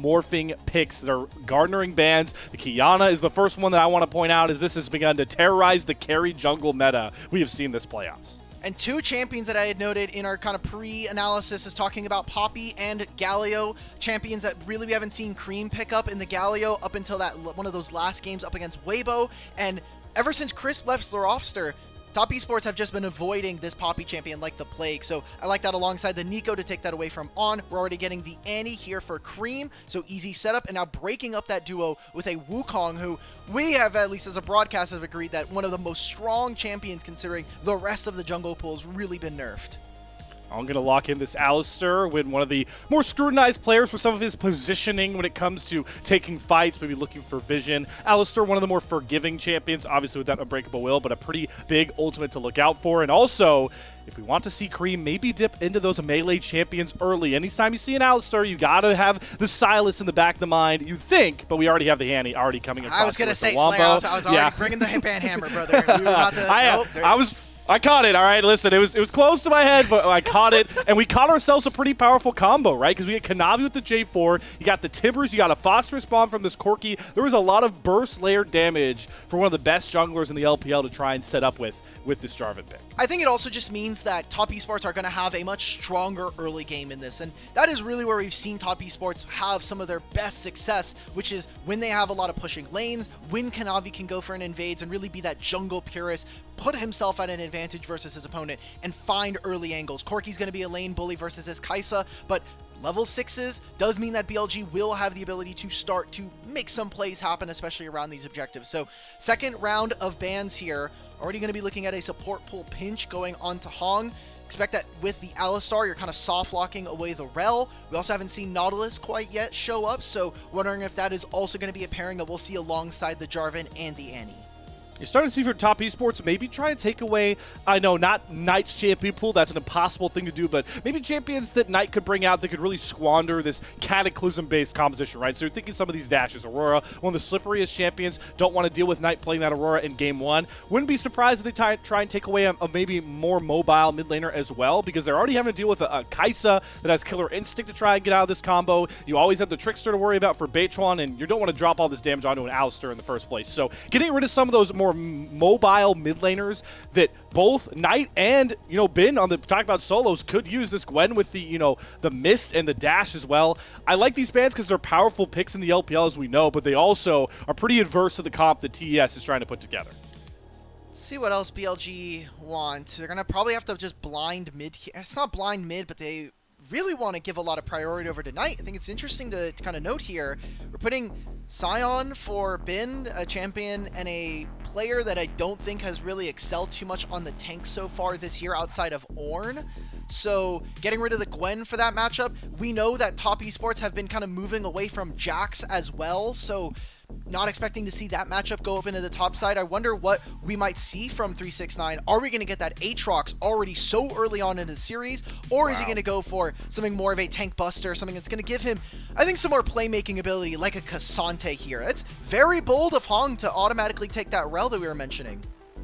morphing picks that are garnering bans. The Kiana is the first one that I want to point out, as this has begun to terrorize the carry jungle meta we have seen this playoffs. And two champions that I had noted in our kind of pre-analysis is talking about Poppy and Galio, champions that really we haven't seen Creme pick up in the Galio up until that one of those last games up against Weibo. And ever since Chris left the roster, Top Esports have just been avoiding this Poppy champion like the plague. So I like that alongside the Nico to take that away from On. We're already getting the Annie here for Creme, so easy setup. And now breaking up that duo with a Wukong, who we have, at least as a broadcast, have agreed that one of the most strong champions considering the rest of the jungle pool has really been nerfed. I'm going to lock in this Alistar with one of the more scrutinized players for some of his positioning when it comes to taking fights, maybe looking for vision. Alistar, one of the more forgiving champions, obviously with that Unbreakable Will, but a pretty big ultimate to look out for. And also, if we want to see Creme maybe dip into those melee champions early, anytime you see an Alistar, you got to have the Silas in the back of the mind, you think, but we already have the Annie already coming across. I was going to say, Slayer, I was already bringing the Hitman Hammer, brother. We were about to, I caught it, all right? Listen, it was close to my head, but I caught it. And we caught ourselves a pretty powerful combo, right? Because we had Kanavi with the J4. You got the Tibbers. You got a phosphorus bomb from this Corki. There was a lot of burst layer damage for one of the best junglers in the LPL to try and set up with this Jarvan pick. I think it also just means that Top Esports are going to have a much stronger early game in this, and that is really where we've seen Top Esports have some of their best success, which is when they have a lot of pushing lanes, when Kanavi can go for an invades and really be that jungle purist, put himself at an advantage versus his opponent, and find early angles. Corki's going to be a lane bully versus this Kai'Sa, but level 6s does mean that BLG will have the ability to start to make some plays happen, especially around these objectives. So second round of bans here. Already going to be looking at a support pool pinch going on to Hong. Expect that with the Alistar, you're kind of soft locking away the Rel. We also haven't seen Nautilus quite yet show up, so wondering if that is also going to be a pairing that we'll see alongside the Jarvan and the Annie. You're starting to see for Top Esports maybe try to take away, I know, not Knight's champion pool, that's an impossible thing to do, but maybe champions that Knight could bring out that could really squander this Cataclysm-based composition, right? So you're thinking some of these dashes. Aurora, one of the slipperiest champions, don't want to deal with Knight playing that Aurora in Game 1. Wouldn't be surprised if they try and take away a maybe more mobile mid laner as well, because they're already having to deal with a Kai'Sa that has Killer Instinct to try and get out of this combo. You always have the Trickster to worry about for Beitron, and you don't want to drop all this damage onto an Alistar in the first place. So getting rid of some of those more mobile mid laners that both Knight and Bin on the talk about solos could use this Gwen with the the mist and the dash as well. I like these bans because they're powerful picks in the LPL, as we know, but they also are pretty adverse to the comp that TES is trying to put together. Let's see what else BLG want. They're gonna probably have to just blind mid here. It's not blind mid, but they really want to give a lot of priority over to Knight. I think it's interesting to kind of note here, we're putting Sion for Bin, a champion and a player that I don't think has really excelled too much on the tank so far this year outside of Ornn. So getting rid of the Gwen for that matchup. We know that Top Esports have been kind of moving away from Jax as well, so not expecting to see that matchup go up into the top side. I wonder what we might see from 369. Are we going to get that Aatrox already so early on in the series? Or is he going to go for something more of a tank buster, something that's going to give him, I think, some more playmaking ability like a Cassante here? It's very bold of Hong to automatically take that Rel that we were mentioning.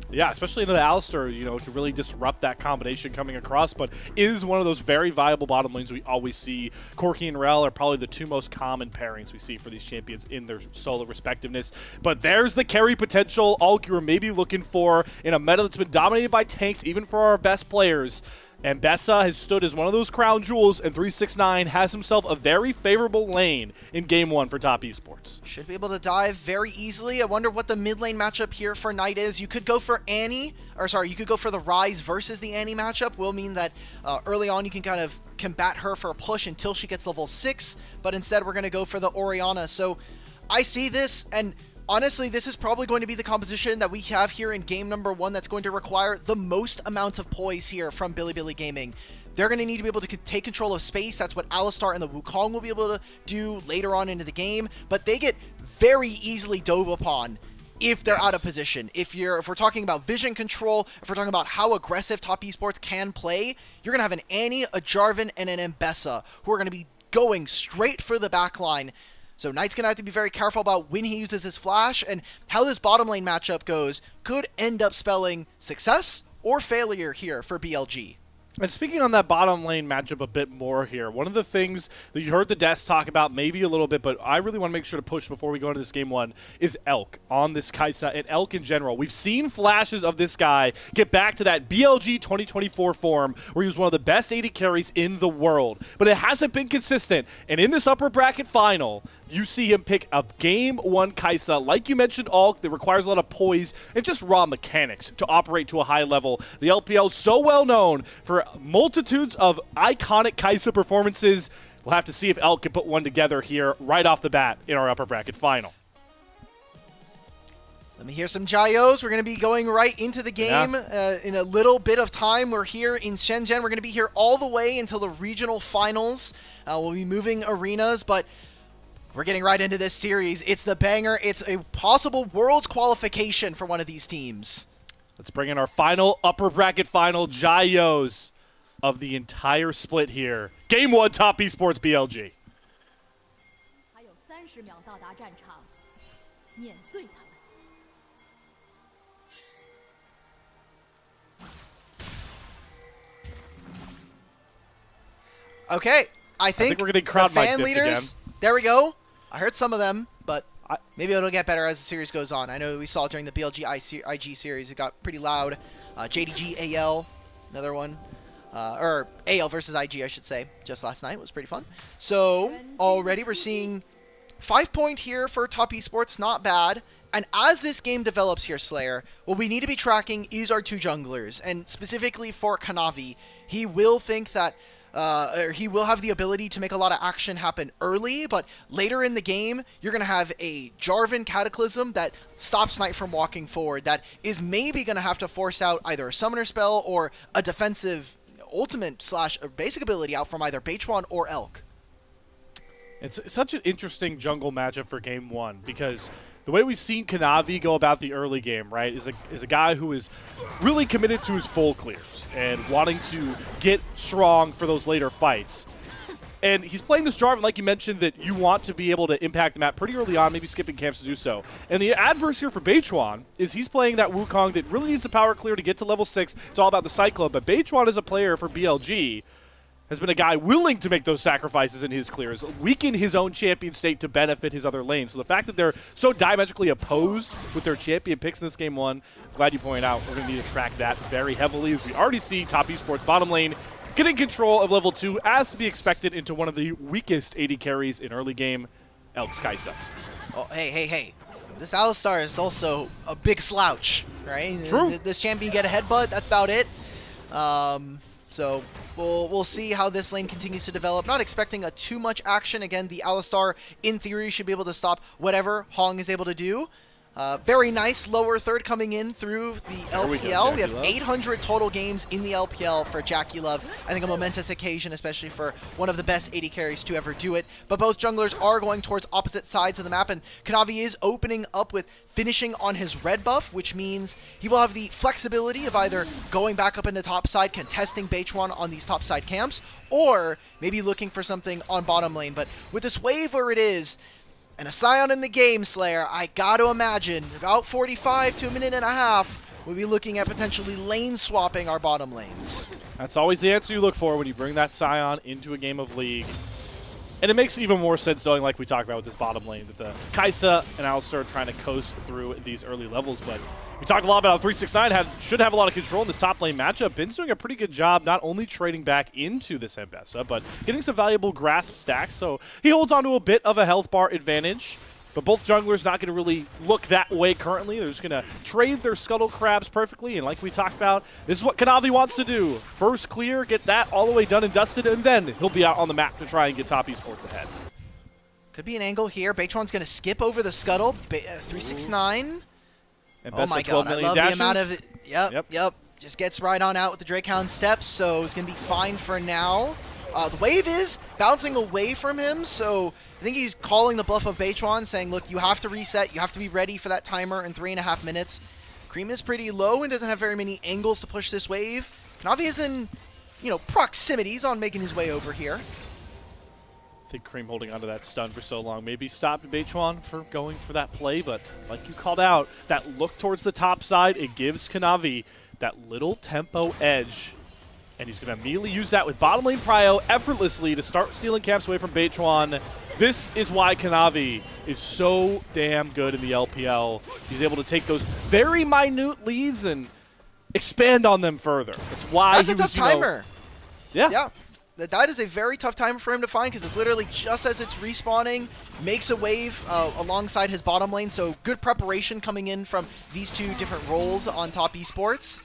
Yeah, especially into the Alistar, it can really disrupt that combination coming across, but is one of those very viable bottom lanes we always see. Corki and Rel are probably the two most common pairings we see for these champions in their solo respectiveness. But there's the carry potential all you were maybe looking for in a meta that's been dominated by tanks, even for our best players. And Bessa has stood as one of those crown jewels, and 369 has himself a very favorable lane in Game 1 for Top Esports. Should be able to dive very easily. I wonder what the mid lane matchup here for Knight is. You could go for Annie, or sorry, you could go for the Ryze versus the Annie matchup. Will mean that early on you can kind of combat her for a push until she gets level 6, but instead we're going to go for the Orianna. So I see this, and honestly, this is probably going to be the composition that we have here in game number 1 that's going to require the most amount of poise here from Bilibili Gaming. They're going to need to be able to take control of space. That's what Alistar and the Wukong will be able to do later on into the game, but they get very easily dove upon if they're out of position. If we're talking about vision control, if we're talking about how aggressive Top Esports can play, you're going to have an Annie, a Jarvan, and an Mbessa who are going to be going straight for the back line. So Knight's going to have to be very careful about when he uses his flash, and how this bottom lane matchup goes could end up spelling success or failure here for BLG. And speaking on that bottom lane matchup a bit more here, one of the things that you heard the devs talk about maybe a little bit, but I really want to make sure to push before we go into this game one, is Elk on this Kai'Sa and Elk in general. We've seen flashes of this guy get back to that BLG 2024 form where he was one of the best AD carries in the world, but it hasn't been consistent. And in this upper bracket final, you see him pick a game one Kai'Sa, like you mentioned, Ulk, that requires a lot of poise and just raw mechanics to operate to a high level. The LPL is so well known for multitudes of iconic Kai'Sa performances. We'll have to see if Elk can put one together here right off the bat in our upper bracket final. Let me hear some Jayos. We're going to be going right into the game in a little bit of time. We're here in Shenzhen. We're going to be here all the way until the regional finals. We'll be moving arenas, but we're getting right into this series. It's the banger. It's a possible Worlds qualification for one of these teams. Let's bring in our final upper bracket final Jayos of the entire split here. Game 1, Top Esports BLG. Okay, I think we're getting crowd the mic fan diffed leaders, again. there we go. I heard some of them, but maybe it'll get better as the series goes on. I know we saw during the BLG IG series, it got pretty loud. JDG AL, another one. Or AL versus IG, I should say, just last night. It was pretty fun. So already we're seeing 5 point here for Top Esports, not bad. And as this game develops here, Slayer, what we need to be tracking is our two junglers. And specifically for Kanavi, he will think that he will have the ability to make a lot of action happen early, but later in the game, you're going to have a Jarvan Cataclysm that stops Knight from walking forward, that is maybe going to have to force out either a summoner spell or a defensive ultimate slash basic ability out from either Beichuan or Elk. It's such an interesting jungle matchup for game one because the way we've seen Kanavi go about the early game, right, is a guy who is really committed to his full clears and wanting to get strong for those later fights. And he's playing this Jarvan, like you mentioned, that you want to be able to impact the map pretty early on, maybe skipping camps to do so. And the adverse here for Beichuan is he's playing that Wukong that really needs a power clear to get to level 6. It's all about the Cyclone. But Beichuan is a player for BLG, has been a guy willing to make those sacrifices in his clears, weaken his own champion state to benefit his other lanes. So the fact that they're so diametrically opposed with their champion picks in this game one, glad you point out, we're going to need to track that very heavily as we already see Top Esports bottom lane getting control of level 2 as to be expected into one of the weakest AD carries in early game, Elk's Kai'Sa. Oh, hey. This Alistar is also a big slouch, right? True. This champion get a headbutt, that's about it. So we'll see how this lane continues to develop. Not expecting too much action. Again, the Alistar, in theory, should be able to stop whatever Hong is able to do. Very nice lower third coming in through the LPL. We have 800 total games in the LPL for JackeyLove. I think a momentous occasion, especially for one of the best AD carries to ever do it. But both junglers are going towards opposite sides of the map, and Kanavi is opening up with finishing on his red buff, which means he will have the flexibility of either going back up into top side, contesting Beichuan on these top side camps, or maybe looking for something on bottom lane. But with this wave where it is, and a Scion in the game, Slayer, I got to imagine about 45 to a minute and a half, we'll be looking at potentially lane swapping our bottom lanes. That's always the answer you look for when you bring that Scion into a game of League. And it makes even more sense knowing, like we talked about with this bottom lane, that the Kai'Sa and Alistar are trying to coast through these early levels. But we talked a lot about how 369 should have a lot of control in this top lane matchup. Ben's doing a pretty good job not only trading back into this Mbessa, but getting some valuable grasp stacks. So he holds on to a bit of a health bar advantage. But both junglers not going to really look that way currently. They're just going to trade their Scuttle Crabs perfectly. And like we talked about, this is what Kanavi wants to do. First clear, get that all the way done and dusted, and then he'll be out on the map to try and get Top Esports ahead. Could be an angle here. Beichuan's going to skip over the Scuttle. 369. And oh my god, I love dashes. the amount of it. Yep. Just gets right on out with the Drakehound steps, so it's going to be fine for now. The wave is bouncing away from him, so I think he's calling the bluff of Beichuan, saying, look, you have to reset, you have to be ready for that timer in 3.5 minutes. Creme is pretty low and doesn't have very many angles to push this wave. Kanavi is in, proximities on making his way over here. I think Creme holding onto that stun for so long maybe stopped Beichuan for going for that play, but like you called out, that look towards the top side, it gives Kanavi that little tempo edge And he's going to immediately use that with bottom lane prio effortlessly to start stealing camps away from Beitron. This is why Kanavi is so damn good in the LPL. He's able to take those very minute leads and expand on them further. It's why that's a tough timer. Yeah. That is a very tough timer for him to find, because it's literally just as it's respawning, makes a wave alongside his bottom lane. So good preparation coming in from these two different roles on top esports.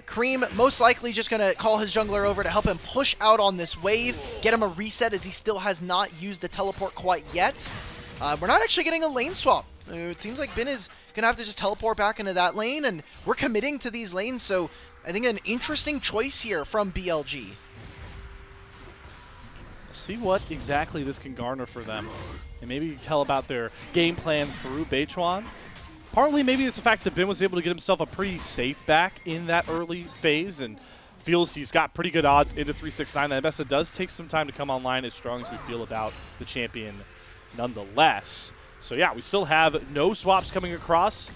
Creme most likely just going to call his jungler over to help him push out on this wave, get him a reset as he still has not used the teleport quite yet. We're not actually getting a lane swap. It seems like Bin is going to have to just teleport back into that lane, and we're committing to these lanes, so I think an interesting choice here from BLG. See what exactly this can garner for them, and maybe tell about their game plan through Beitron. Partly maybe it's the fact that Bin was able to get himself a pretty safe back in that early phase and feels he's got pretty good odds into 369. That Bessa does take some time to come online, as strong as we feel about the champion nonetheless. So yeah, we still have no swaps coming across.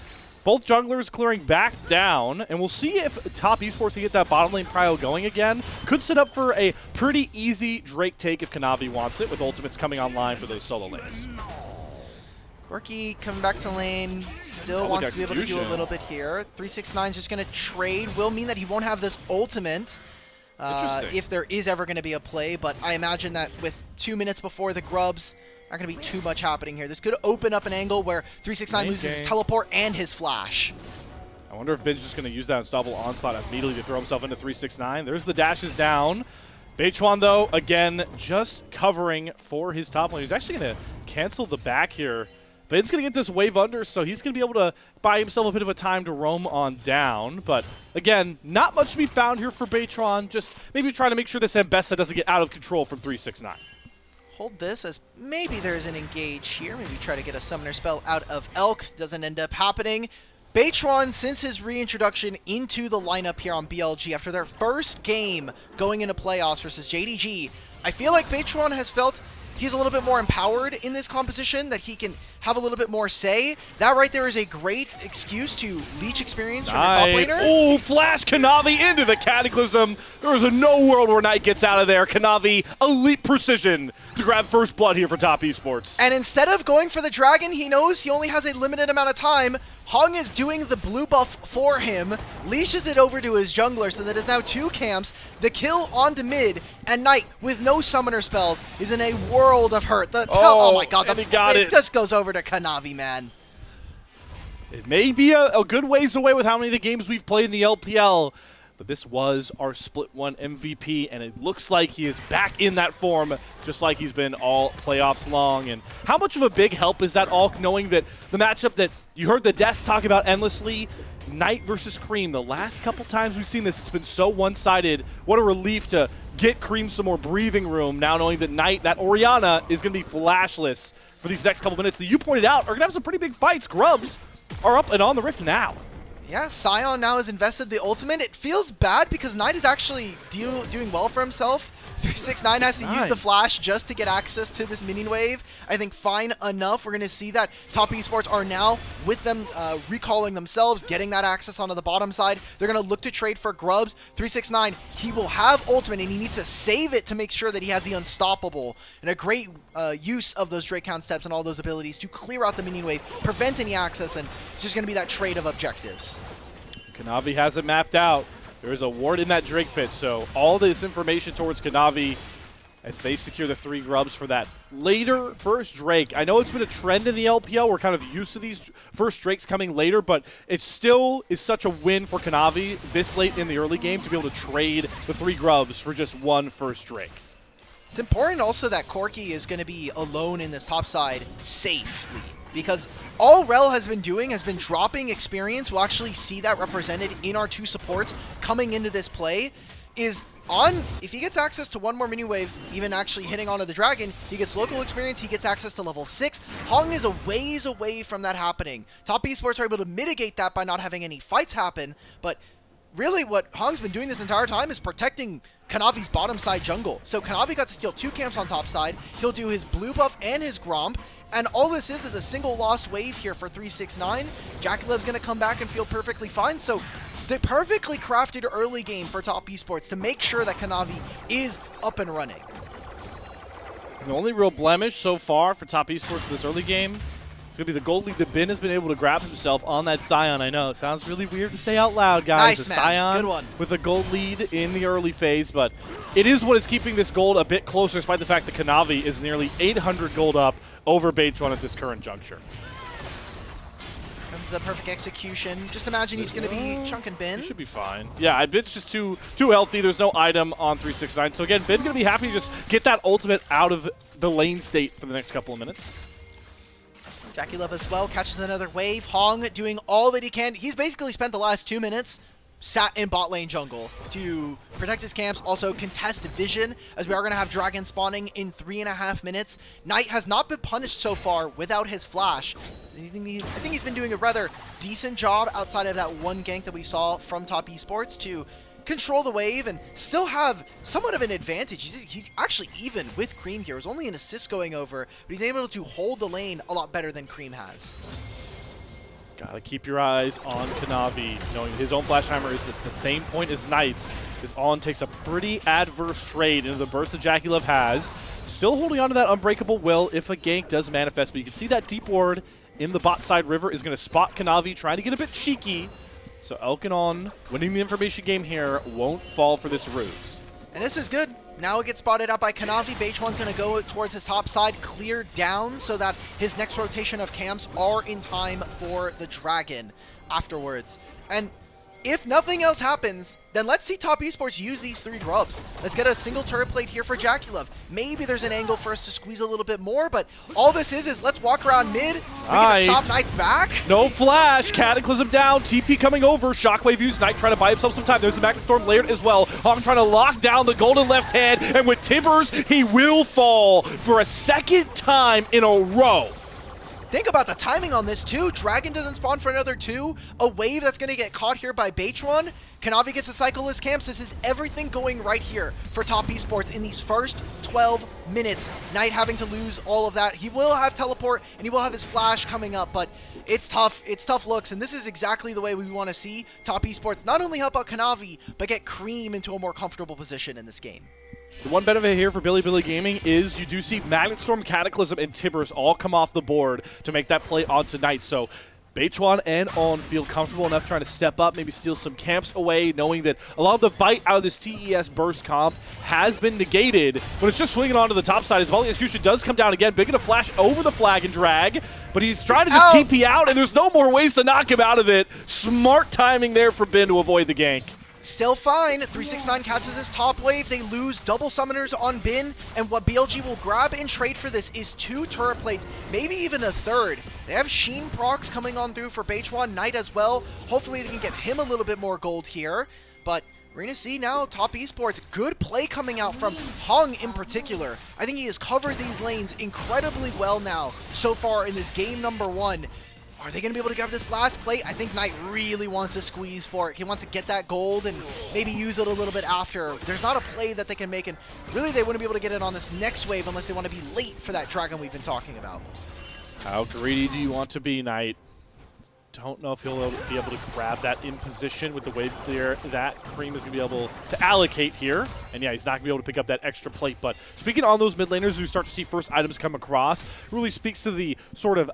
Both junglers clearing back down, and we'll see if top esports can get that bottom lane prio going again. Could set up for a pretty easy Drake take if Kanavi wants it, with ultimates coming online for those solo lanes. Corki coming back to lane, still wants to be able to do a little bit here. 369 is just going to trade. Will mean that he won't have this ultimate if there is ever going to be a play, but I imagine that with 2 minutes before the Grubs, not going to be too much happening here. This could open up an angle where 369 loses his teleport and his flash. I wonder if Bin's just going to use that unstoppable onslaught immediately to throw himself into 369. There's the dashes down. Beitron, though, again, just covering for his top lane. He's actually going to cancel the back here. Bin's going to get this wave under, so he's going to be able to buy himself a bit of a time to roam on down. But, again, not much to be found here for Beitron. Just maybe trying to make sure this Mbessa doesn't get out of control from 369. Hold this as maybe there's an engage here. Maybe try to get a summoner spell out of Elk. Doesn't end up happening. Beitron, since his reintroduction into the lineup here on BLG after their first game going into playoffs versus JDG, I feel like Beitron has felt he's a little bit more empowered in this composition, that he can have a little bit more say. That right there is a great excuse to leech experience from your top laner. Oh, flash Kanavi into the Cataclysm. There is no world where Knight gets out of there. Kanavi, elite precision to grab first blood here for top esports. And instead of going for the dragon, he knows he only has a limited amount of time. Hong is doing the blue buff for him, leashes it over to his jungler, so that is now 2 camps. The kill onto mid, and Knight, with no summoner spells, is in a world of hurt. Oh my god, it just goes over to Kanavi, man. It may be a good ways away with how many of the games we've played in the LPL, but this was our Split 1 MVP, and it looks like he is back in that form, just like he's been all playoffs long. And how much of a big help is that, all knowing that the matchup that you heard the Des talk about endlessly, Knight versus Creme, the last couple times we've seen this, it's been so one-sided. What a relief to get Creme some more breathing room, now knowing that Knight, that Orianna, is going to be flashless for these next couple minutes that you pointed out are going to have some pretty big fights. Grubs are up and on the Rift now. Yeah, Sion now has invested the ultimate. It feels bad because Knight is actually doing well for himself. 369 has to use the flash just to get access to this minion wave. I think fine enough. We're going to see that top esports are now, with them recalling themselves, getting that access onto the bottom side. They're going to look to trade for Grubs. 369, he will have ultimate, and he needs to save it to make sure that he has the unstoppable. And a great use of those Drake count steps and all those abilities to clear out the minion wave, prevent any access, and it's just going to be that trade of objectives. Kanavi has it mapped out. There is a ward in that Drake pit, so all this information towards Kanavi as they secure the 3 Grubs for that later first Drake. I know it's been a trend in the LPL. We're kind of used to these first Drakes coming later, but it still is such a win for Kanavi this late in the early game to be able to trade the 3 Grubs for just 1 first Drake. It's important also that Corki is going to be alone in this top side safely, because all Rel has been doing has been dropping experience. We'll actually see that represented in our 2 supports coming into this play. If he gets access to 1 more mini wave, even actually hitting onto the dragon, he gets local experience, he gets access to level 6. Hong is a ways away from that happening. Top esports are able to mitigate that by not having any fights happen, but really what Hong's been doing this entire time is protecting Kanavi's bottom side jungle. So Kanavi got to steal 2 camps on top side. He'll do his blue buff and his Gromp. And all this is a single lost wave here for 369. JackeyLove's going to come back and feel perfectly fine. So The perfectly crafted early game for Top Esports to make sure that Kanavi is up and running. The only real blemish so far for Top Esports for this early game is going to be the gold lead that Ben has been able to grab himself on that Scion. I know, it sounds really weird to say out loud, guys. Nice, a man. Scion Good one. with a gold lead in the early phase, but it is what is keeping this gold a bit closer, despite the fact that Kanavi is nearly 800 gold up over BLG at this current juncture. Comes the perfect execution. Just imagine he's going to be chunking Ben. He should be fine. Yeah, Ben's just too healthy. There's no item on 369. So again, Ben's going to be happy to just get that ultimate out of the lane state for the next couple of minutes. JackeyLove as well catches another wave. Hong doing all that he can. He's basically spent the last 2 minutes sat in bot lane jungle to protect his camps, also contest vision, as we are going to have Dragon spawning in 3.5 minutes. Knight has not been punished so far without his flash. I think he's been doing a rather decent job outside of that one gank that we saw from Top Esports to control the wave and still have somewhat of an advantage. He's actually even with Creme here. There's only an assist going over, but he's able to hold the lane a lot better than Creme has. Gotta keep your eyes on Kanavi, knowing his own flash timer is at the same point as Knight's. This On takes a pretty adverse trade into the burst that JackeyLove has. Still holding on to that unbreakable will if a gank does manifest, but you can see that deep ward in the bot side river is going to spot Kanavi, trying to get a bit cheeky. So Elkinon, winning the information game here, won't fall for this ruse. And this is good. Now it gets spotted out by Kanavi. BLG going to go towards his top side, clear down so that his next rotation of camps are in time for the Dragon afterwards. And if nothing else happens, then let's see Top Esports use these 3 Grubs. Let's get a single turret plate here for JackeyLove. Maybe there's an angle for us to squeeze a little bit more, but all this is let's walk around mid. We get to stop Knight's back. No flash. Cataclysm down. TP coming over. Shockwave used. Knight trying to buy himself some time. There's the Magnet Storm layered as well. Hong trying to lock down the golden left hand, and with Tibbers, he will fall for a second time in a row. Think about the timing on this too. Dragon doesn't spawn for another 2. A wave that's going to get caught here by BLG. Kanavi gets to cycle his camps. This is everything going right here for Top Esports in these first 12 minutes. Knight having to lose all of that. He will have teleport and he will have his flash coming up, but it's tough. It's tough looks, and this is exactly the way we want to see Top Esports not only help out Kanavi, but get Creme into a more comfortable position in this game. The one benefit here for Bilibili Gaming is you do see Magnet Storm, Cataclysm, and Tibbers all come off the board to make that play on tonight. So BLG and On feel comfortable enough trying to step up, maybe steal some camps away, knowing that a lot of the bite out of this TES burst comp has been negated, but it's just swinging onto the top side. His volley execution does come down again. Big enough flash over the flag and drag, but he's trying to just TP out, and there's no more ways to knock him out of it. Smart timing there for Ben to avoid the gank. Still fine. 369 catches his top wave. They lose double summoners on Bin, and what BLG will grab in trade for this is 2 turret plates, maybe even a 3rd. They have Sheen procs coming on through for BLG, Knight as well. Hopefully they can get him a little bit more gold here, but we're going to see now Top Esports. Good play coming out from Hong in particular. I think he has covered these lanes incredibly well now so far in this game number 1. Are they going to be able to grab this last plate? I think Knight really wants to squeeze for it. He wants to get that gold and maybe use it a little bit after. There's not a play that they can make, and really they wouldn't be able to get it on this next wave unless they want to be late for that Dragon we've been talking about. How greedy do you want to be, Knight? Don't know if he'll be able to grab that in position with the wave clear that Creme is going to be able to allocate here. And yeah, he's not going to be able to pick up that extra plate. But speaking on those mid laners, we start to see first items come across. Really speaks to the sort of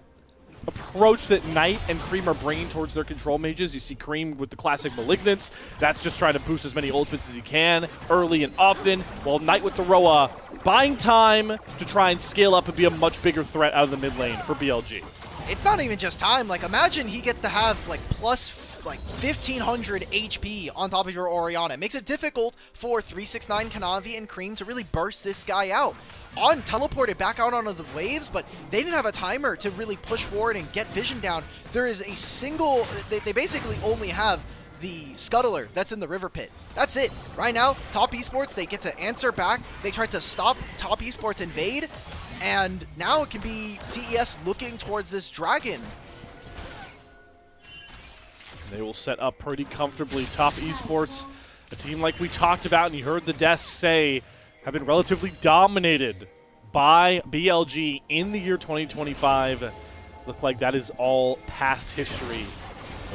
approach that Knight and Creme are bringing towards their control mages. You see Creme with the classic Malignance. That's just trying to boost as many ultimates as he can early and often, while Knight with the Roa buying time to try and scale up and be a much bigger threat out of the mid lane for BLG. It's not even just time. Like, imagine he gets to have like plus 1,500 HP on top of your Orianna. It makes it difficult for 369 Kanavi and Creme to really burst this guy out. On teleported back out onto the waves, but they didn't have a timer to really push forward and get vision down. There is a single, they basically only have the scuttler that's in the river pit. That's it. Right now, Top Esports, they get to answer back. They tried to stop Top Esports invade, and now it can be TES looking towards this Dragon. They will set up pretty comfortably. Top Esports, a team like we talked about, and you heard the desk say, have been relatively dominated by BLG in the year 2025. Look like that is all past history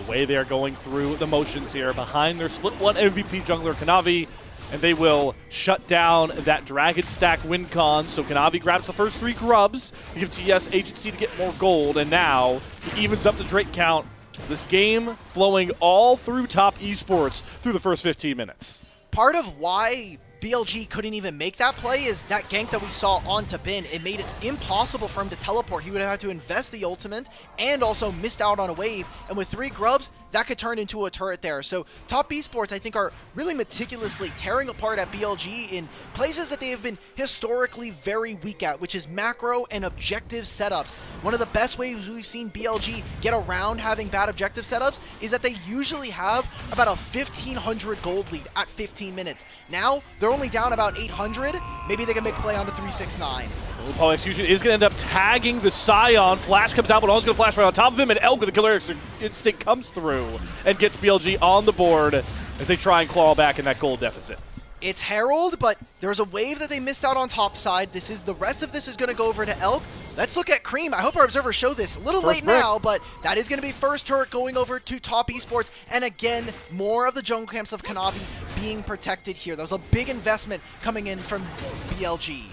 The way they are going through the motions here behind their split one MVP jungler Kanavi, and they will shut down that Dragon Stack win con. So Kanavi grabs the first 3 grubs to give TES agency to get more gold, and now he evens up the Drake count. So this game flowing all through top esports through the first 15 minutes. Part of why BLG couldn't even make that play is that gank that we saw onto Bin. It made it impossible for him to teleport. He would have had to invest the ultimate and also missed out on a wave. And with 3 grubs, that could turn into a turret there. So top esports, I think, are really meticulously tearing apart at BLG in places that they have been historically very weak at, which is macro and objective setups. One of the best ways we've seen BLG get around having bad objective setups is that they usually have about a 1,500 gold lead at 15 minutes. Now, they're only down about 800. Maybe they can make play on the 369. Paul Execution is going to end up tagging the Scion. Flash comes out, but All's going to flash right on top of him, and Elk with the killer instinct comes through and gets BLG on the board as they try and claw back in that gold deficit. It's Herald, but there's a wave that they missed out on top side. The rest of this is going to go over to Elk. Let's look at Creme. I hope our observers show this. A little late now, but that is going to be first turret going over to top esports. And again, more of the jungle camps of Kanavi being protected here. That was a big investment coming in from BLG.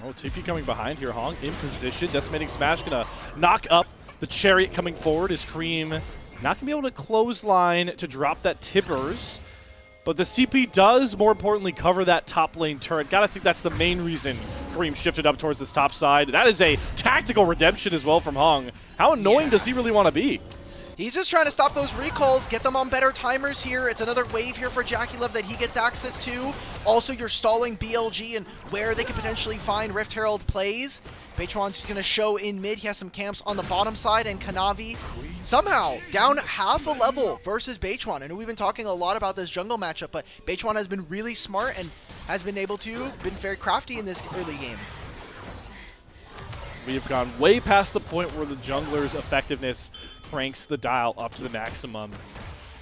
Oh, TP coming behind here. Hong in position. Decimating Smash going to knock up the Chariot coming forward. Is Creme not going to be able to clothesline to drop that Tippers. But the CP does, more importantly, cover that top lane turret. Gotta think that's the main reason Creme shifted up towards this top side. That is a tactical redemption as well from Hong. How annoying does he really want to be? He's just trying to stop those recalls, get them on better timers here. It's another wave here for JackeyLove that he gets access to. Also, you're stalling BLG and where they could potentially find Rift Herald plays. Beitron's going to show in mid. He has some camps on the bottom side, and Kanavi somehow down half a level versus Beitron. I know we've been talking a lot about this jungle matchup, but Beitron has been really smart and has been very crafty in this early game. We have gone way past the point where the jungler's effectiveness cranks the dial up to the maximum.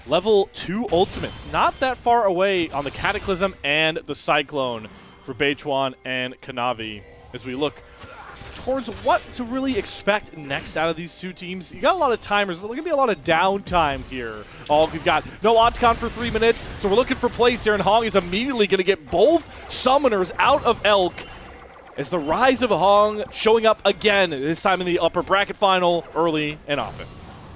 Level 2 ultimates, not that far away on the Cataclysm and the Cyclone for Beitron and Kanavi. As we look towards what to really expect next out of these two teams, you got a lot of timers. There's going to be a lot of downtime here. We've got no Octacon for 3 minutes, so we're looking for plays here, and Hong is immediately going to get both summoners out of Elk as the rise of Hong showing up again, this time in the upper bracket final, early and often.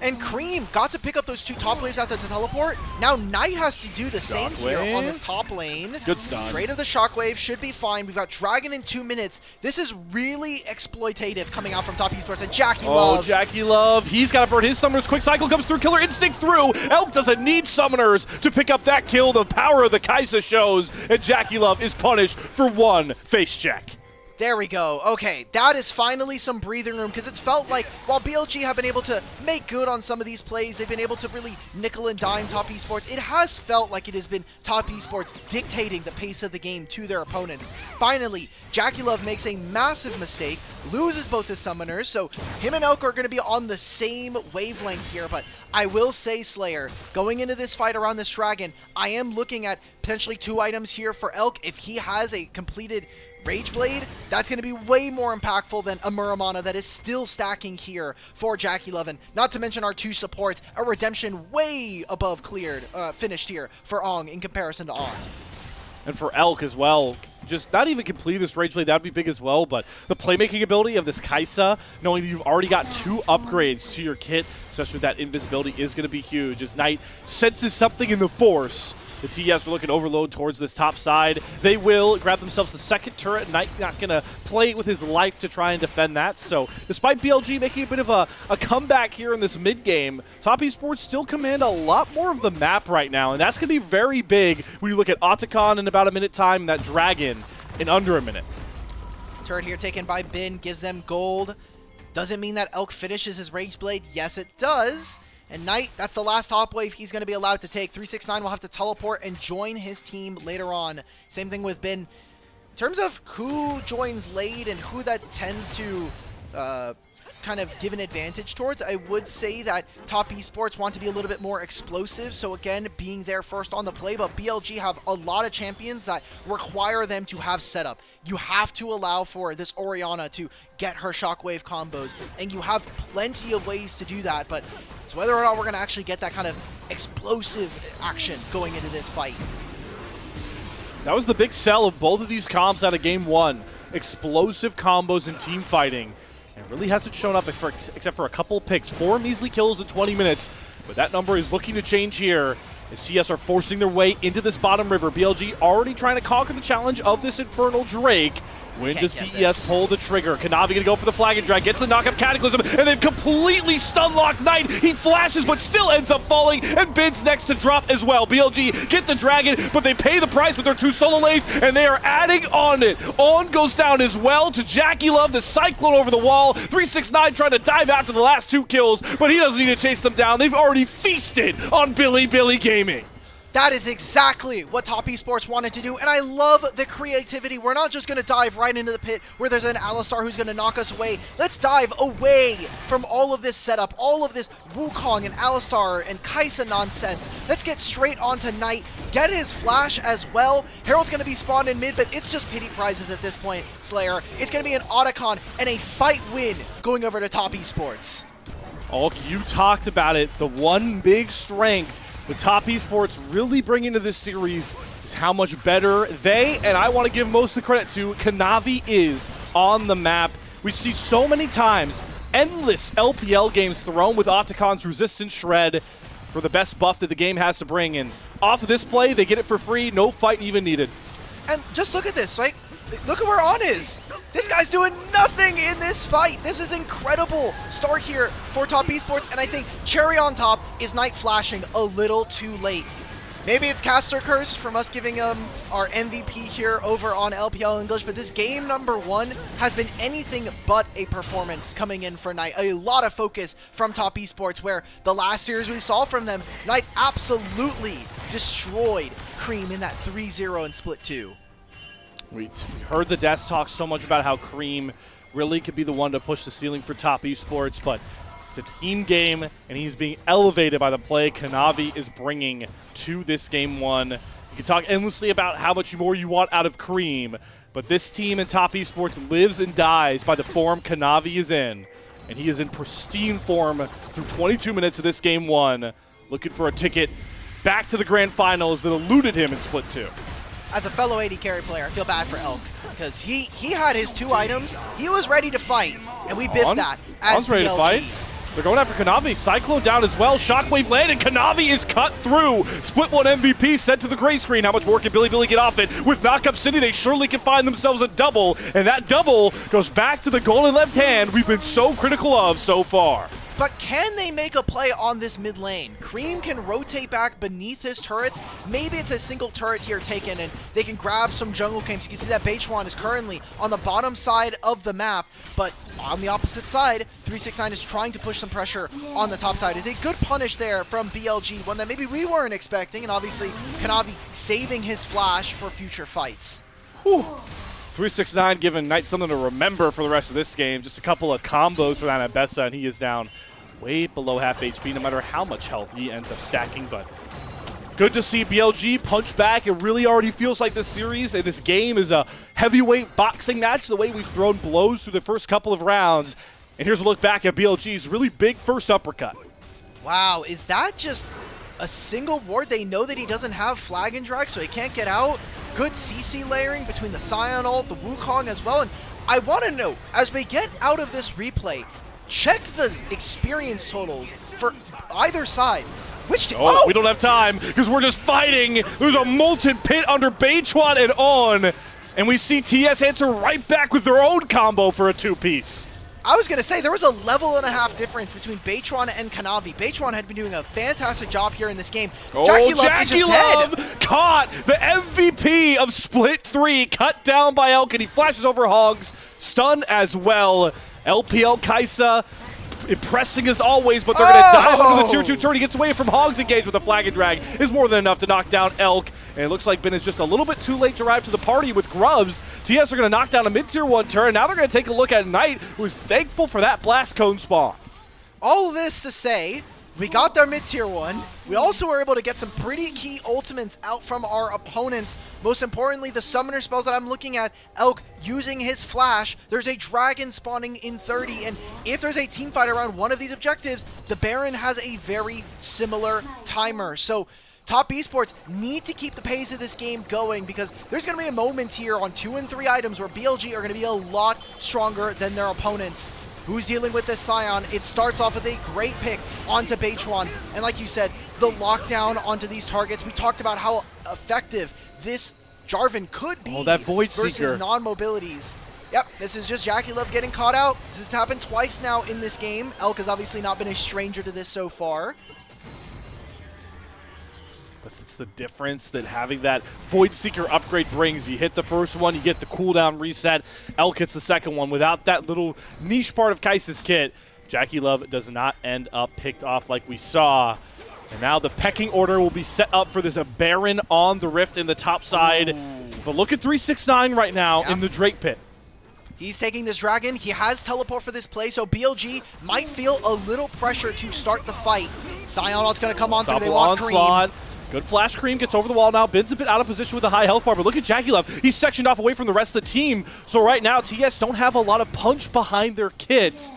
And Creme got to pick up those 2 top waves after the teleport. Now Knight has to do the same here on this top lane. Good stun. Trade of the shockwave should be fine. We've got Dragon in 2 minutes. This is really exploitative coming out from top esports. And JackeyLove. Oh, JackeyLove. He's got to burn his summoners. Quick cycle comes through. Killer instinct through. Elk doesn't need summoners to pick up that kill. The power of the Kaisa shows. And JackeyLove is punished for 1 face check. There we go. Okay, that is finally some breathing room, because it's felt like while BLG have been able to make good on some of these plays, they've been able to really nickel and dime top esports. It has felt like it has been top esports dictating the pace of the game to their opponents. Finally, JackeyLove makes a massive mistake, loses both his summoners, so him and Elk are going to be on the same wavelength here, but I will say, Slayer, going into this fight around this dragon, I am looking at potentially 2 items here for Elk. If he has a completed Rage Blade, that's going to be way more impactful than a Muramana that is still stacking here for JackeyLove. And not to mention our 2 supports, a redemption way above finished here for Ong in comparison to Ong. And for Elk as well, just not even complete this Rage Blade, that would be big as well, but the playmaking ability of this Kaisa, knowing that you've already got 2 upgrades to your kit, especially with that invisibility, is going to be huge. As Knight senses something in the Force, the TES are looking to overload towards this top side. They will grab themselves the second turret. Knight not going to play with his life to try and defend that. So despite BLG making a bit of a comeback here in this mid game, top esports still command a lot more of the map right now. And that's going to be very big when you look at Otacon in about a minute time, and that Dragon in under a minute. Turret here taken by Bin, gives them gold. Doesn't mean that Elk finishes his Rage Blade. Yes, it does. And Knight, that's the last top wave he's going to be allowed to take. 369 will have to teleport and join his team later on. Same thing with Bin. In terms of who joins late and who that tends to kind of give an advantage towards. I would say that Top Esports want to be a little bit more explosive, so again, being there first on the play, but BLG have a lot of champions that require them to have setup. You have to allow for this Orianna to get her shockwave combos, and you have plenty of ways to do that, but it's whether or not we're going to actually get that kind of explosive action going into this fight. That was the big sell of both of these comps out of game one. Explosive combos and team fighting. And really hasn't shown up except for a couple picks. 4 measly kills in 20 minutes. But that number is looking to change here as TS are forcing their way into this bottom river. BLG already trying to conquer the challenge of this Infernal Drake. When does TES pull the trigger? Kanavi gonna go for the flag and drag, gets the knockup Cataclysm, and they've completely stun-locked Knight. He flashes, but still ends up falling, and Bid's next to drop as well. BLG get the dragon, but they pay the price with their 2 solo lanes, and they are adding on it. On goes down as well to JackeyLove, the Cyclone over the wall. 369 trying to dive after the last 2 kills, but he doesn't need to chase them down. They've already feasted on Bilibili Gaming. That is exactly what Top Esports wanted to do, and I love the creativity. We're not just going to dive right into the pit where there's an Alistar who's going to knock us away. Let's dive away from all of this setup, all of this Wukong and Alistar and Kai'Sa nonsense. Let's get straight onto Knight, get his flash as well. Herald's going to be spawned in mid, but it's just pity prizes at this point, Slayer. It's going to be an Otacon and a fight win going over to Top Esports. Oh, you talked about it. The one big strength the Top Esports really bring into this series is how much better they, and I want to give most of the credit to, Kanavi is on the map. We see so many times endless LPL games thrown with Otacon's Resistance Shred for the best buff that the game has to bring, and off of this play, they get it for free, no fight even needed. And just look at this, right? Look at where On is. This guy's doing nothing in this fight. This is incredible start here for Top Esports, and I think cherry on top is Knight flashing a little too late. Maybe it's caster curse from us giving our MVP here over on LPL English, but this game number 1 has been anything but a performance coming in for Knight. A lot of focus from Top Esports, where the last series we saw from them, Knight absolutely destroyed Creme in that 3-0 in Split 2. We heard the desk talk so much about how Creme really could be the one to push the ceiling for Top Esports, but it's a team game, and he's being elevated by the play Kanavi is bringing to this game 1. You can talk endlessly about how much more you want out of Creme, but this team in Top Esports lives and dies by the form Kanavi is in, and he is in pristine form through 22 minutes of this game 1, looking for a ticket back to the grand finals that eluded him in Split 2. As a fellow AD carry player, I feel bad for Elk, because he had his 2 items, he was ready to fight, and we biffed that as ready to fight. They're going after Kanavi. Cyclone down as well. Shockwave landed. Kanavi is cut through. Split 1 MVP sent to the gray screen. How much more can Bilibili get off it? With Knockup City, they surely can find themselves a double, and that double goes back to the golden left hand we've been so critical of so far. But can they make a play on this mid lane? Creme can rotate back beneath his turrets. Maybe it's a single turret here taken, and they can grab some jungle camps. You can see that Beichuan is currently on the bottom side of the map, but on the opposite side, 369 is trying to push some pressure on the top side. Is a good punish there from BLG, one that maybe we weren't expecting, and obviously Kanavi saving his flash for future fights. Whew. 369 giving Knight something to remember for the rest of this game. Just a couple of combos for that Bessa, and he is down way below half HP, no matter how much health he ends up stacking. But good to see BLG punch back. It really already feels like this series and this game is a heavyweight boxing match, the way we've thrown blows through the first couple of rounds. And here's a look back at BLG's really big first uppercut. Wow, is that just a single ward? They know that he doesn't have flag and drag, so he can't get out. Good CC layering between the Scion ult, the Wukong as well. And I want to know, as we get out of this replay, check the experience totals for either side. Which team? Oh, we don't have time because we're just fighting. There's a molten pit under Beichuan and On. And we see TS answer right back with their own combo for a 2-piece. I was going to say, there was a level and a half difference between Beichuan and Kanavi. Beichuan had been doing a fantastic job here in this game. Oh, JackeyLove caught the MVP of Split 3, cut down by Elk, and he flashes over Hogs, stun as well. LPL Kai'Sa impressing as always, but they're going to dive under the tier 2 turret. He gets away from Hogs engaged with a flag and drag. Is more than enough to knock down Elk. and it looks like Ben is just a little bit too late to arrive to the party with Grubs. TS are going to knock down a mid-tier 1 turret. Now they're going to take a look at Knight, who's thankful for that blast cone spawn. All this to say, we got their mid-tier 1. We also were able to get some pretty key ultimates out from our opponents. Most importantly, the summoner spells that I'm looking at, Elk using his flash. There's a dragon spawning in 30, and if there's a team fight around one of these objectives, the Baron has a very similar timer. So Top Esports need to keep the pace of this game going, because there's going to be a moment here on 2 and 3 items where BLG are going to be a lot stronger than their opponents. Who's dealing with this Scion? It starts off with a great pick onto Beichuan. And like you said, the lockdown onto these targets. We talked about how effective this Jarvan could be that Void versus Seeker. non-mobilities. Yep, this is just JackeyLove getting caught out. This has happened twice now in this game. Elk has obviously not been a stranger to this so far. But it's the difference that having that Void Seeker upgrade brings. You hit the first one, you get the cooldown reset. Elk hits the second one. Without that little niche part of Kai'Sa's kit, JackeyLove does not end up picked off like we saw. And now the pecking order will be set up for this Baron on the Rift in the top side. Ooh. But look at 369 right now in the Drake pit. He's taking this dragon. He has teleport for this play, so BLG might feel a little pressure to start the fight. Sion's going to come on through. They want Creme. Good flash. Creme gets over the wall now. Ben's a bit out of position with a high health bar, but look at JackeyLove. He's sectioned off away from the rest of the team. So right now, TS don't have a lot of punch behind their kits.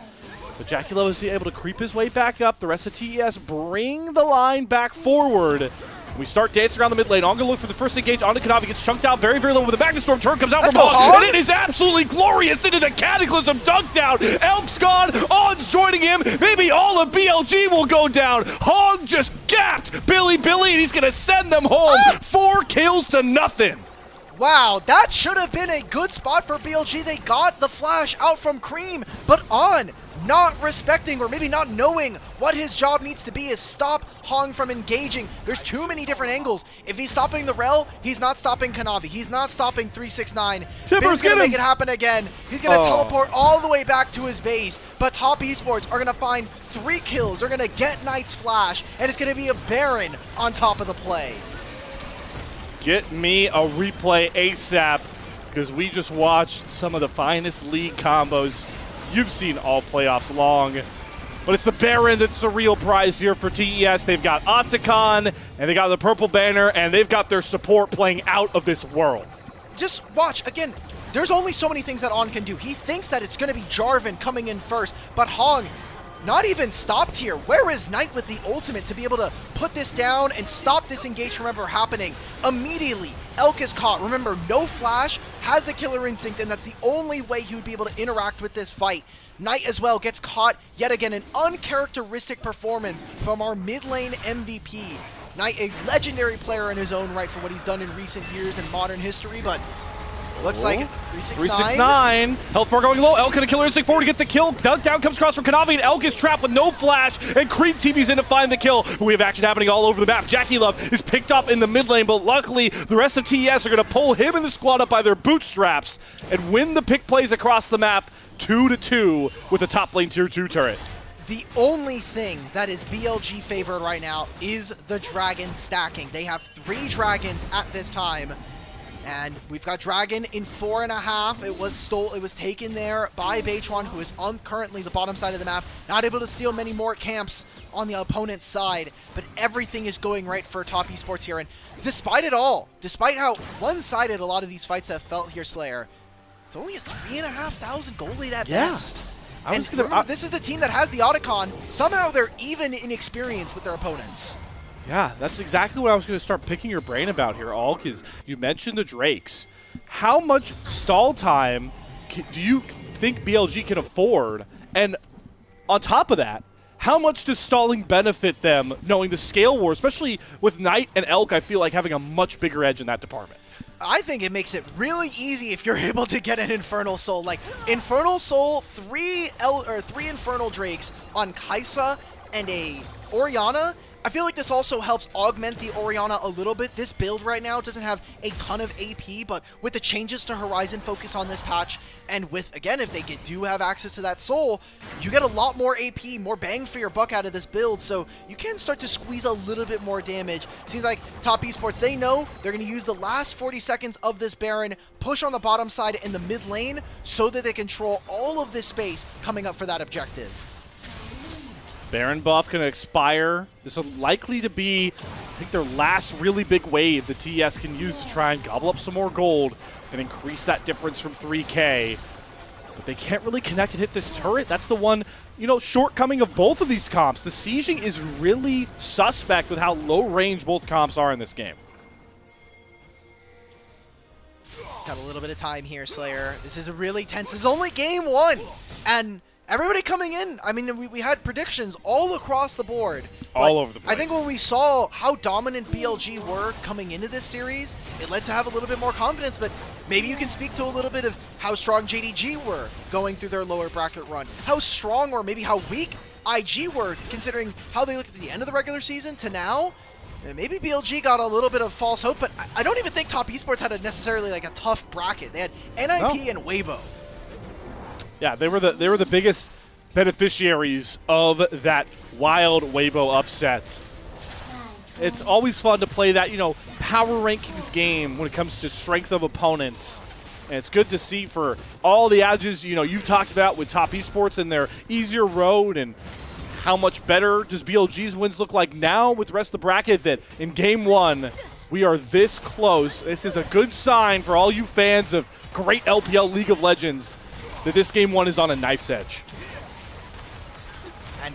But JackeyLove is able to creep his way back up. The rest of TES bring the line back forward. We start dancing around the mid lane. I'm going to look for the first engage onto Kanavi. Gets chunked out very, very low with the Magnustorm. Turn comes out from Hog. And it is absolutely glorious into the Cataclysm dunk down. Elk's gone. On's joining him. Maybe all of BLG will go down. Hog just gapped Bilibili, and he's going to send them home. 4 kills to nothing. Wow, that should have been a good spot for BLG. They got the flash out from Creme, but On not respecting or maybe not knowing what his job needs to be is stop Hong from engaging. There's too many different angles. If he's stopping the Rel, he's not stopping Kanavi. He's not stopping 369. Ben's gonna make it happen again. He's gonna teleport all the way back to his base, but Top Esports are gonna find 3 kills. They're gonna get Knight's flash, and it's gonna be a Baron on top of the play. Get me a replay ASAP, because we just watched some of the finest league combos you've seen all playoffs long. But it's the Baron that's the real prize here for TES. They've got Otacon, and they got the purple banner, and they've got their support playing out of this world. Just watch, again, there's only so many things that On can do. He thinks that it's going to be Jarvan coming in first, but Hong not even stopped here. Where is Knight with the ultimate to be able to put this down and stop this engage from ever happening? Immediately, Elk is caught. Remember, no flash, has the killer instinct, and that's the only way he would be able to interact with this fight. Knight as well gets caught. Yet again, an uncharacteristic performance from our mid lane MVP. Knight, a legendary player in his own right for what he's done in recent years in modern history, but looks like 369. Health bar going low. Elk gonna killer instinct forward to get the kill. Dunk down comes across from Kanavi, and Elk is trapped with no flash, and Creme TV's in to find the kill. We have action happening all over the map. JackeyLove is picked off in the mid lane, but luckily the rest of TES are gonna pull him and the squad up by their bootstraps and win the pick plays across the map 2-2 with a top lane tier 2 turret. The only thing that is BLG favored right now is the dragon stacking. They have 3 dragons at this time. And we've got Dragon in 4.5. It was taken there by Beichuan, who is on currently the bottom side of the map. Not able to steal many more camps on the opponent's side, but everything is going right for Top Esports here. And despite it all, despite how one-sided a lot of these fights have felt here, Slayer, it's only a 3,500 gold lead at best. This is the team that has the Otacon. Somehow they're even in experience with their opponents. Yeah, that's exactly what I was going to start picking your brain about here, Alk, is you mentioned the Drakes. How much stall time do you think BLG can afford? And on top of that, how much does stalling benefit them knowing the scale war, especially with Knight and Elk, I feel like having a much bigger edge in that department? I think it makes it really easy if you're able to get an Infernal Soul. Like, Infernal Soul, 3 Infernal Drakes on Kai'Sa and a Orianna. I feel like this also helps augment the Orianna a little bit. This build right now doesn't have a ton of AP, but with the changes to Horizon Focus on this patch, and with, again, if they do have access to that Soul, you get a lot more AP, more bang for your buck out of this build, so you can start to squeeze a little bit more damage. Seems like Top Esports, they know they're going to use the last 40 seconds of this Baron, push on the bottom side in the mid lane, so that they control all of this space coming up for that objective. Baron buff going to expire. This is likely to be, I think, their last really big wave the TES can use to try and gobble up some more gold and increase that difference from 3K. But they can't really connect and hit this turret. That's the one, you know, shortcoming of both of these comps. The sieging is really suspect with how low range both comps are in this game. Got a little bit of time here, Slayer. This is a really tense. This is only game one, and everybody coming in, I mean, we had predictions all across the board. All over the place. I think when we saw how dominant BLG were coming into this series, it led to have a little bit more confidence, but maybe you can speak to a little bit of how strong JDG were going through their lower bracket run, how strong or maybe how weak IG were, considering how they looked at the end of the regular season to now. Maybe BLG got a little bit of false hope, but I don't even think Top Esports had necessarily like a tough bracket. They had NIP and Weibo. Yeah, they were the biggest beneficiaries of that wild Weibo upset. It's always fun to play that, you know, power rankings game when it comes to strength of opponents. And it's good to see for all the outages, you know, you talked about with Top Esports and their easier road, and how much better does BLG's wins look like now with the rest of the bracket, that in game one we are this close. This is a good sign for all you fans of great LPL League of Legends that this game one is on a knife's edge. And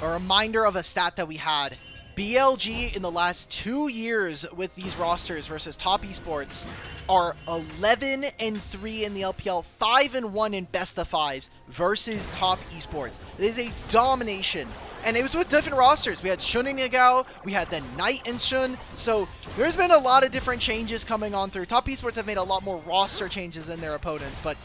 a reminder of a stat that we had. BLG in the last 2 years with these rosters versus Top Esports are 11-3 in the LPL, 5-1 in best of fives versus Top Esports. It is a domination. And it was with different rosters. We had Shun and Yagao, we had then Knight and Shun. So there's been a lot of different changes coming on through. Top Esports have made a lot more roster changes than their opponents. But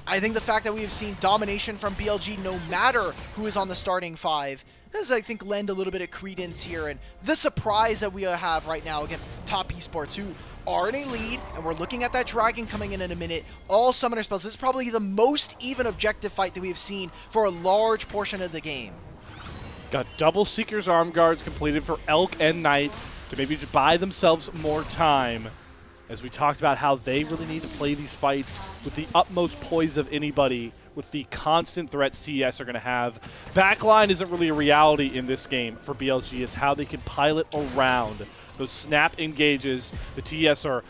I think the fact that we have seen domination from BLG no matter who is on the starting five does, I think, lend a little bit of credence here. And the surprise that we have right now against Top Esports, who are in a lead, and we're looking at that dragon coming in a minute. All summoner spells. This is probably the most even objective fight that we have seen for a large portion of the game. Got double Seeker's Arm Guards completed for Elk and Knight to maybe buy themselves more time, as we talked about how they really need to play these fights with the utmost poise of anybody, with the constant threats TES are going to have. Backline isn't really a reality in this game for BLG. It's how they can pilot around those snap engages. The TES are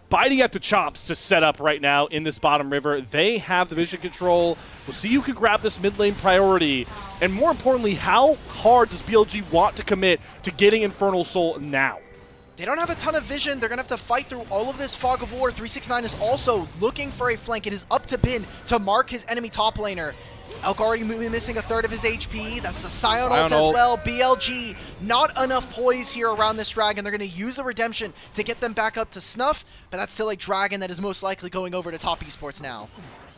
biting at the chops to set up right now in this bottom river. They have the vision control. We'll see who can grab this mid lane priority. And more importantly, how hard does BLG want to commit to getting Infernal Soul now? They don't have a ton of vision. They're going to have to fight through all of this fog of war. 369 is also looking for a flank. It is up to Bin to mark his enemy top laner. Elk already missing a third of his HP. That's the Scion ult as well. BLG, not enough poise here around this dragon. They're going to use the redemption to get them back up to snuff, but that's still a dragon that is most likely going over to Top Esports now.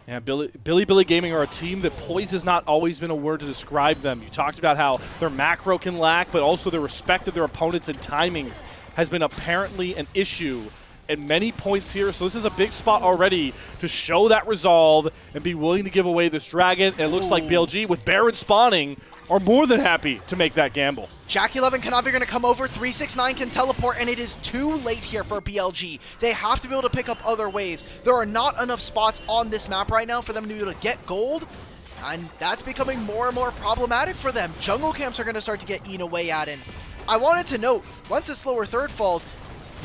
Yeah, Bilibili Gaming are a team that poise has not always been a word to describe them. You talked about how their macro can lack, but also their respect of their opponents and timings has been apparently an issue at many points here. So this is a big spot already to show that resolve and be willing to give away this dragon. And it looks like BLG, with Baron spawning, are more than happy to make that gamble. JackeyLove and Kanavi are going to come over. 369 can teleport, and it is too late here for BLG. They have to be able to pick up other waves. There are not enough spots on this map right now for them to be able to get gold, and that's becoming more and more problematic for them. Jungle camps are going to start to get eaten away at, and I wanted to note, once this lower third falls,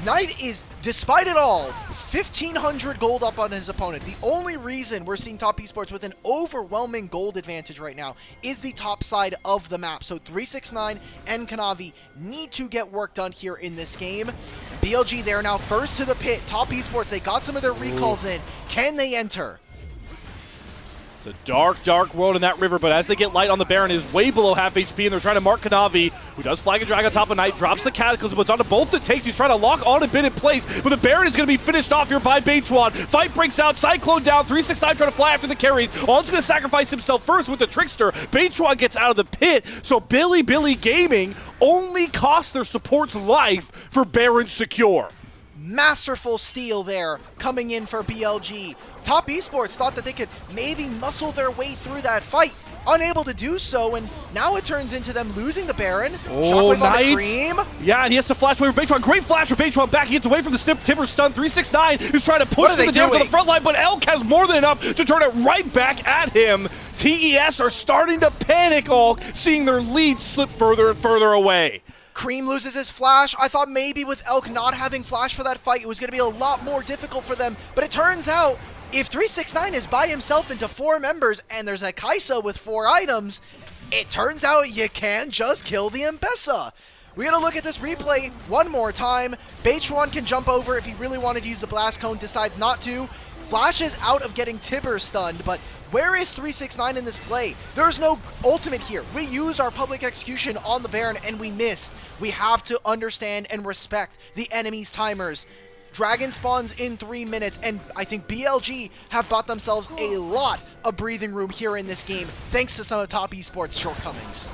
Knight is, despite it all, 1,500 gold up on his opponent. The only reason we're seeing Top Esports with an overwhelming gold advantage right now is the top side of the map. So 369 and Kanavi need to get work done here in this game. BLG, they're now first to the pit. Top Esports, they got some of their recalls in. Can they enter? It's a dark, dark world in that river, but as they get light on the Baron, is way below half HP, and they're trying to mark Kanavi, who does flag and drag on top of Knight, drops the Cataclysm, but it's onto both the takes. He's trying to lock on a bit in place, but the Baron is going to be finished off here by Beitchuan. Fight breaks out, Cyclone down, 369 trying to fly after the carries. On's going to sacrifice himself first with the Trickster. Beitchuan gets out of the pit, so Bilibili Gaming only cost their support's life for Baron secure. Masterful steal there coming in for BLG. Top Esports thought that they could maybe muscle their way through that fight. Unable to do so, and now it turns into them losing the Baron. Oh, Shockwave on the Creme. Yeah, and he has to flash away from Beitchuan. Great flash for Beitchuan back. He gets away from the Timber stun. 369 is trying to push the damage to the front line, but Elk has more than enough to turn it right back at him. TES are starting to panic, Elk, seeing their lead slip further and further away. Creme loses his flash. I thought maybe with Elk not having flash for that fight, it was going to be a lot more difficult for them, but it turns out if 369 is by himself into 4 members and there's a Kaisa with 4 items, it turns out you can't just kill the M-Pesa. We're going to look at this replay one more time. Beitchuan can jump over if he really wanted to use the Blast Cone, decides not to. Flashes out of getting Tibber stunned, but where is 369 in this play? There's no ultimate here. We used our public execution on the Baron and we missed. We have to understand and respect the enemy's timers. Dragon spawns in 3 minutes, and I think BLG have bought themselves a lot of breathing room here in this game, thanks to some of Top Esports' shortcomings.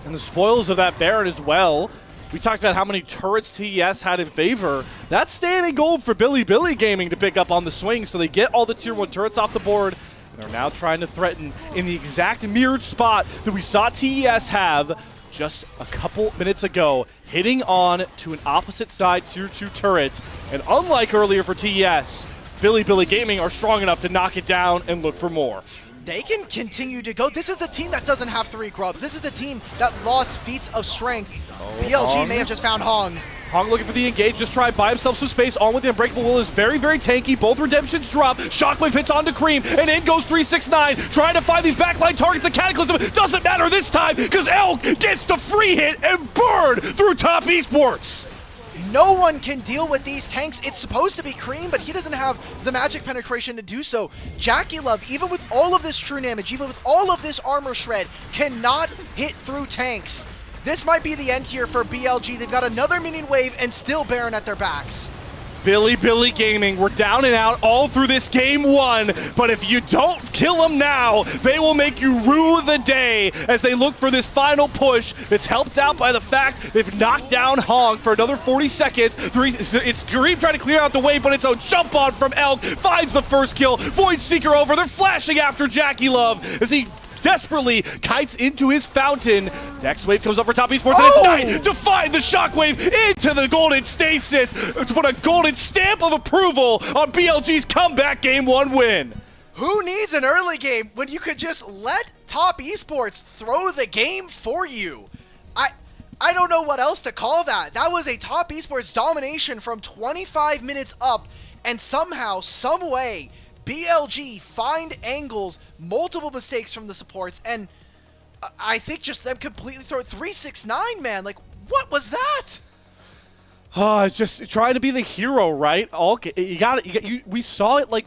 And the spoils of that Baron as well. We talked about how many turrets TES had in favor. That's standing gold for Bilibili Gaming to pick up on the swing, so they get all the Tier 1 turrets off the board, and are now trying to threaten in the exact mirrored spot that we saw TES have just a couple minutes ago, hitting on to an opposite side Tier 2 turret. And unlike earlier for TES, Bilibili Gaming are strong enough to knock it down and look for more. They can continue to go. This is the team that doesn't have 3 Grubs. This is the team that lost feats of strength. BLG Hong may have just found Hong. Hong looking for the engage, just try and buy himself some space. On with the Unbreakable Will is very, very tanky. Both redemptions drop. Shockwave hits onto Creme, and in goes 369. Trying to find these backline targets. The Cataclysm doesn't matter this time, because Elk gets the free hit and burn through Top Esports. No one can deal with these tanks. It's supposed to be Creme, but he doesn't have the magic penetration to do so. JackeyLove, even with all of this true damage, even with all of this armor shred, cannot hit through tanks. This might be the end here for BLG. They've got another minion wave and still Baron at their backs. Bilibili Gaming, we're down and out all through this game 1, but if you don't kill them now, they will make you rue the day as they look for this final push that's helped out by the fact they've knocked down Hong for another 40 seconds. It's Green trying to clear out the way, but it's a jump on from Elk, finds the first kill. Void Seeker over, they're flashing after JackeyLove as he desperately kites into his fountain. Next wave comes up for Top Esports, and it's Knight to find the Shockwave into the golden stasis to put a golden stamp of approval on BLG's comeback Game 1 win. Who needs an early game when you could just let Top Esports throw the game for you? I don't know what else to call that. That was a Top Esports domination from 25 minutes up, and somehow, some way, BLG find angles, multiple mistakes from the supports, and I think just them completely throw 369, man. Like, what was that? It's just trying to be the hero, right? We saw it like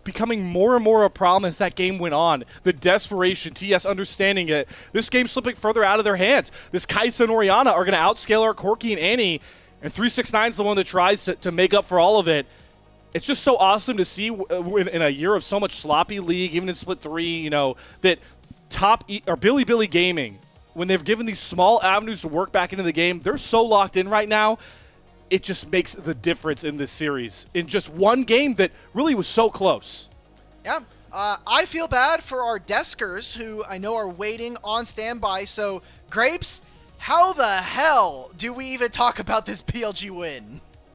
becoming more and more a problem as that game went on. The desperation, TS understanding it. This game slipping further out of their hands. This Kaisa and Orianna are going to outscale our Corki and Annie, and 369 is the one that tries to make up for all of it. It's just so awesome to see in a year of so much sloppy league, even in Split 3, you know, that Bilibili Gaming, when they've given these small avenues to work back into the game, they're so locked in right now. It just makes the difference in this series in just one game that really was so close. Yeah. I feel bad for our deskers who I know are waiting on standby. So, Grapes, how the hell do we even talk about this BLG win?